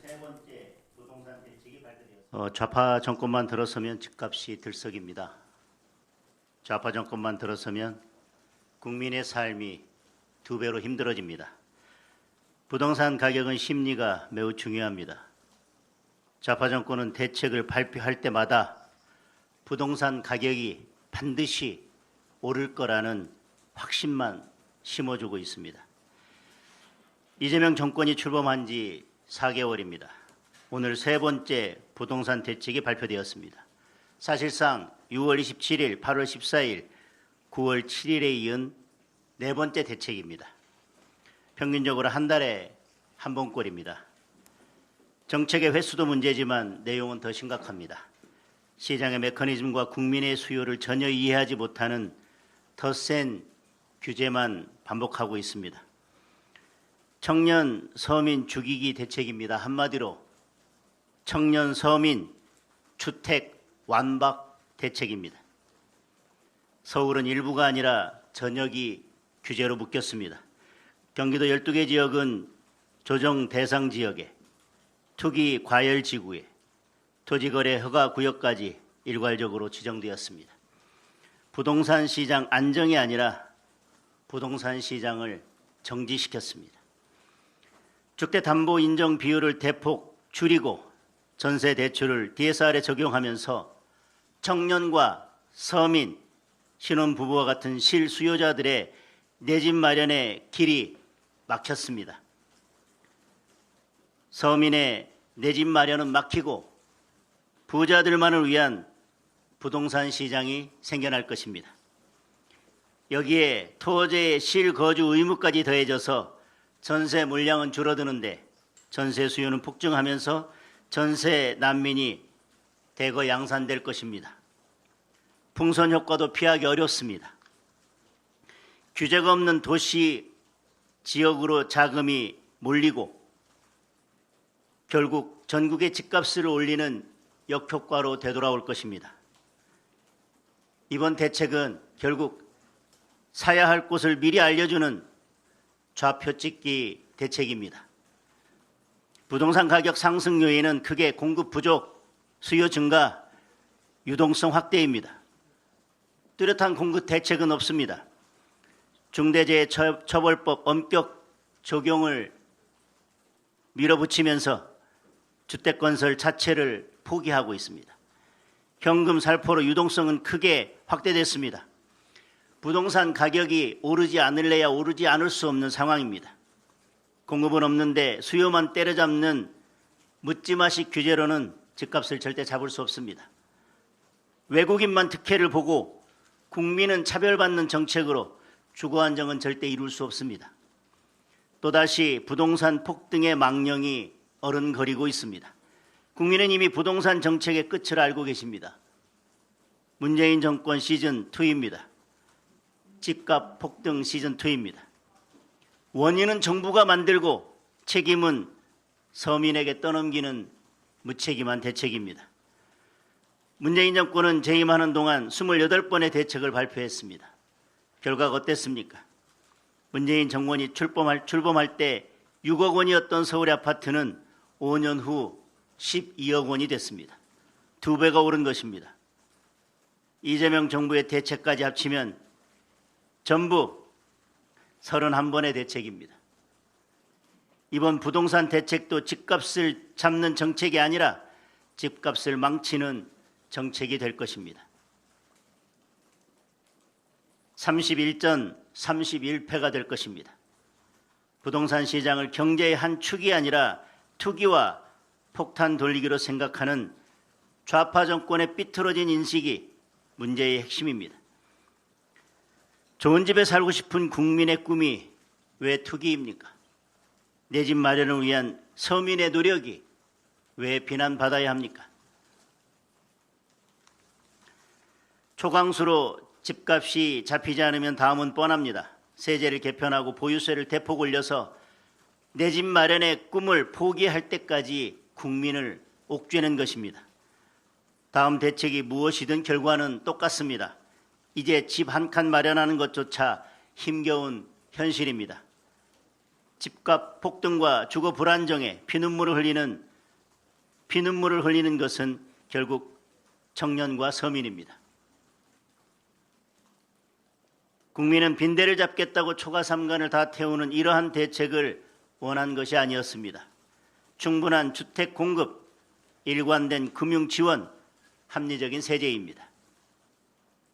세 번째 부동산 대책이 발표되었습니다. 좌파 정권만 들어서면 집값이 들썩입니다. 좌파 정권만 들어서면 국민의 삶이 두 배로 힘들어집니다. 부동산 가격은 심리가 매우 중요합니다. 좌파 정권은 대책을 발표할 때마다 부동산 가격이 반드시 오를 거라는 확신만 심어주고 있습니다. 이재명 정권이 출범한 지 4개월입니다. 오늘 세 번째 부동산 대책이 발표되었습니다. 사실상 6월 27일, 8월 14일, 9월 7일에 이은 네 번째 대책입니다. 평균적으로 한 달에 한 번꼴입니다. 정책의 횟수도 문제지만 내용은 더 심각합니다. 시장의 메커니즘과 국민의 수요를 전혀 이해하지 못하는 더 센 규제만 반복하고 있습니다. 청년 서민 죽이기 대책입니다. 한마디로 청년 서민 주택 완박 대책입니다. 서울은 일부가 아니라 전역이 규제로 묶였습니다. 경기도 12개 지역은 조정 대상 지역에, 투기 과열 지구에, 토지거래 허가 구역까지 일괄적으로 지정되었습니다. 부동산 시장 안정이 아니라 부동산 시장을 정지시켰습니다. 주택담보 인정 비율을 대폭 줄이고 전세 대출을 DSR에 적용하면서 청년과 서민, 신혼부부와 같은 실수요자들의 내 집 마련의 길이 막혔습니다. 서민의 내 집 마련은 막히고 부자들만을 위한 부동산 시장이 생겨날 것입니다. 여기에 토지의 실거주 의무까지 더해져서 전세 물량은 줄어드는데 전세 수요는 폭증하면서 전세 난민이 대거 양산될 것입니다. 풍선 효과도 피하기 어렵습니다. 규제가 없는 도시 지역으로 자금이 몰리고 결국 전국의 집값을 올리는 역효과로 되돌아올 것입니다. 이번 대책은 결국 사야 할 곳을 미리 알려주는 좌표 찍기 대책입니다. 부동산 가격 상승 요인은 크게 공급 부족, 수요 증가, 유동성 확대입니다. 뚜렷한 공급 대책은 없습니다. 중대재해처벌법 엄격 적용을 밀어붙이면서 주택건설 자체를 포기하고 있습니다. 현금 살포로 유동성은 크게 확대됐습니다. 부동산 가격이 오르지 않을래야 오르지 않을 수 없는 상황입니다. 공급은 없는데 수요만 때려잡는 묻지마식 규제로는 집값을 절대 잡을 수 없습니다. 외국인만 특혜를 보고 국민은 차별받는 정책으로 주거 안정은 절대 이룰 수 없습니다. 또다시 부동산 폭등의 망령이 어른거리고 있습니다. 국민은 이미 부동산 정책의 끝을 알고 계십니다. 문재인 정권 시즌2입니다. 집값 폭등 시즌2입니다. 원인은 정부가 만들고 책임은 서민에게 떠넘기는 무책임한 대책입니다. 문재인 정권은 재임하는 동안 28번의 대책을 발표했습니다. 결과가 어땠습니까? 문재인 정권이 출범할 때 6억 원이었던 서울의 아파트는 5년 후 12억 원이 됐습니다. 2배가 오른 것입니다. 이재명 정부의 대책까지 합치면 전부 31번의 대책입니다. 이번 부동산 대책도 집값을 잡는 정책이 아니라 집값을 망치는 정책이 될 것입니다. 31전 31패가 될 것입니다. 부동산 시장을 경제의 한 축이 아니라 투기와 폭탄 돌리기로 생각하는 좌파 정권의 삐뚤어진 인식이 문제의 핵심입니다. 좋은 집에 살고 싶은 국민의 꿈이 왜 투기입니까? 내 집 마련을 위한 서민의 노력이 왜 비난받아야 합니까? 초강수로 집값이 잡히지 않으면 다음은 뻔합니다. 세제를 개편하고 보유세를 대폭 올려서 내 집 마련의 꿈을 포기할 때까지 국민을 옥죄는 것입니다. 다음 대책이 무엇이든 결과는 똑같습니다. 이제 집 한 칸 마련하는 것조차 힘겨운 현실입니다. 집값 폭등과 주거 불안정에 피눈물을 흘리는 피눈물을 흘리는 것은 결국 청년과 서민입니다. 국민은 빈대를 잡겠다고 초가삼간을 다 태우는 이러한 대책을 원한 것이 아니었습니다. 충분한 주택 공급, 일관된 금융 지원, 합리적인 세제입니다.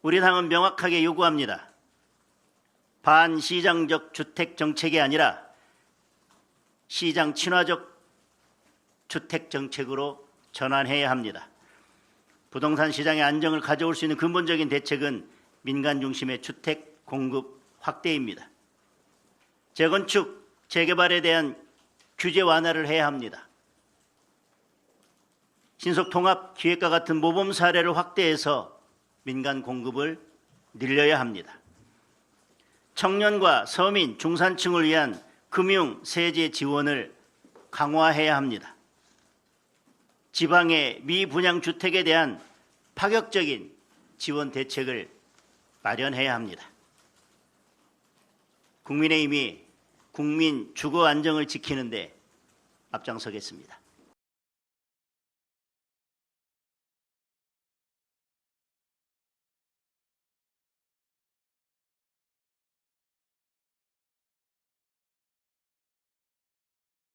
우리 당은 명확하게 요구합니다. 반시장적 주택 정책이 아니라 시장 친화적 주택 정책으로 전환해야 합니다. 부동산 시장의 안정을 가져올 수 있는 근본적인 대책은 민간 중심의 주택 공급 확대입니다. 재건축, 재개발에 대한 규제 완화를 해야 합니다. 신속 통합 기획과 같은 모범 사례를 확대해서 민간 공급을 늘려야 합니다. 청년과 서민, 중산층을 위한 금융, 세제 지원을 강화해야 합니다. 지방의 미분양 주택에 대한 파격적인 지원 대책을 마련해야 합니다. 국민의힘이 국민 주거 안정을 지키는 데 앞장서겠습니다.